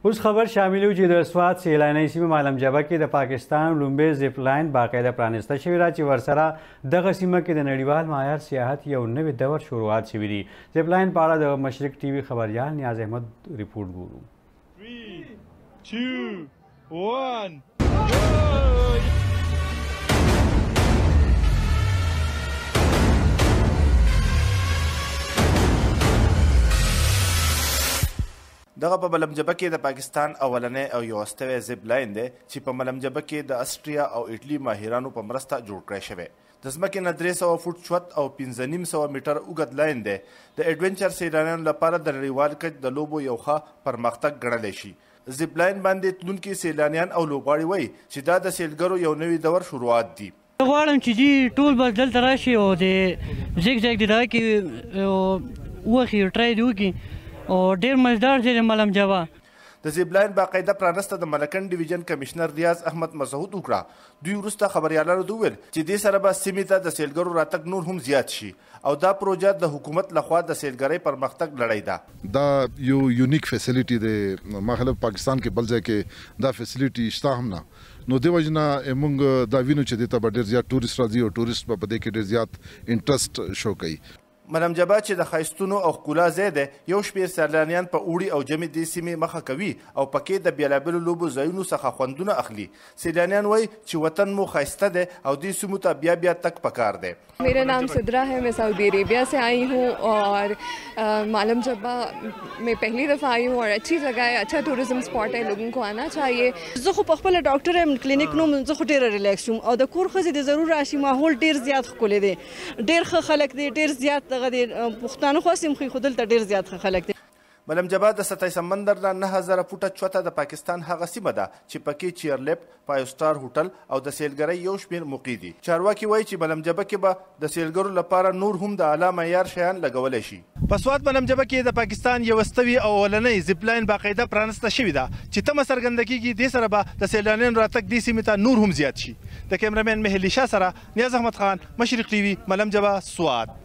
اوس خبر شامل و چې د سوات سیلاني سیمه معلم جبه کې د پاکستان لومبۍ زیپ لاین باقاعده پرانسته شوې ده چې ورسره دغه سیمه کې د نړیوال معیار سیاحت یو نوی دور شروعات شوي دي. زیپ لاین په اړه د مشرق ټي وي خبریال نیاز احمد ریپورټ ګورو. 3 2 1 دغه په ملم جبه کې د پاکستان اولنی او یوستوی زیپ لاین دی چې په ملم جبه کې د اسټریا او ایټلي ماهرانو په مرسته جوړ کړی شوی. د ځمکې نه 300 فوټ چوت او 5.5 میټر اوږد لاین دی. د ایډونچر سیلانیانو لپاره د نړیوال کچ د لوبو یو ښه پرمختګ ګڼلی شي. زیپ لاین باندې تلونکي سیلانیان او لوبغاړي وایي چې دا د سیلګرو یو نوی دور شروعات دي. غواړم چې جی ټول به دلته راشي او د زیګ زیګ د دغه کې وخی ټرای دی وکړي او ډېر مزدار دی د ملم جبه. د زیپ لاین باقاعده پرانسته د ملکن ډیویژن کمشنر ریاض احمد مسعود وکړه. دوی وروسته خبریالانو ته وویل چې دې سره به سیمې ته د سیلګرو راتګ نور هم زیات شي او دا پروژه د حکومت لخوا د سیلګرۍ پرمختګ لړۍ ده. دا یو یونیک فیسیلیټي دی. ما خلک پاکستان کې بل ځای کې دا فیسیلیټي شته هم نه. نو د وجنه موږ دا وینو چې دته به ډېر زیات ټورست راځي او ټورست په دې کې ډېر زیات انټرست شو کوي. ملم جبه چې د ښایستونو او ښکلا ځای دی یو شمېر سیلانیان په اوړي او ژمي دې سیمې مخه کوي او پکې د بېلابېلو لوبو ځایونو څخه خوندونه اخلي. سیلانیان وایي چې وطن مو ښایسته دی او دې سیمو ته بیا بیا تک پکار دی. मेरा नाम सिद्रा है. मैं सऊदी अरेबिया से आई हूँ और मालम जब्बा में पहली दफ़ा आई हूँ और अच्छी जगह है, अच्छा टूरिज्म स्पॉट है, लोगों को आना चाहिए. زه خو په خپل ډاکټر یم کلینیک نوم زه خو ډېره ریلیکس یم او د کور ښځې د ضرور راشي. ماحول ډېر زیات ښکلی دی, ډېر ښه خلک دی, ډېر زیات دغه دی. پښتانه خو سیم خو دلته ډېر زیات ښه خلک دی. ملم جبه د سطحي سمندر نه 9000 فوټه چوته د پاکستان هغه سیمه ده چې پکې چیرلیپ، 5 سټار هوټل او د سیلګرۍ یو شمېر موقع دي. چارواکي وایي چې ملم جبه کې به د سیلګرو لپاره نور هم د اعلی معیار شیان لګولی شي. په سوات ملم جبه کې د پاکستان یوستوي او اولنۍ زیپ لاین باقاعده پرانسته شوې ده چې تمه څرګنده کېږي دې سره به د سیلانیانو راتګ دې سیمې ته نور هم زیات شي. د کیمرامین مهلي شاه سره نیاز احمد خان، مشرق ټي وي، ملم جبه، سوات.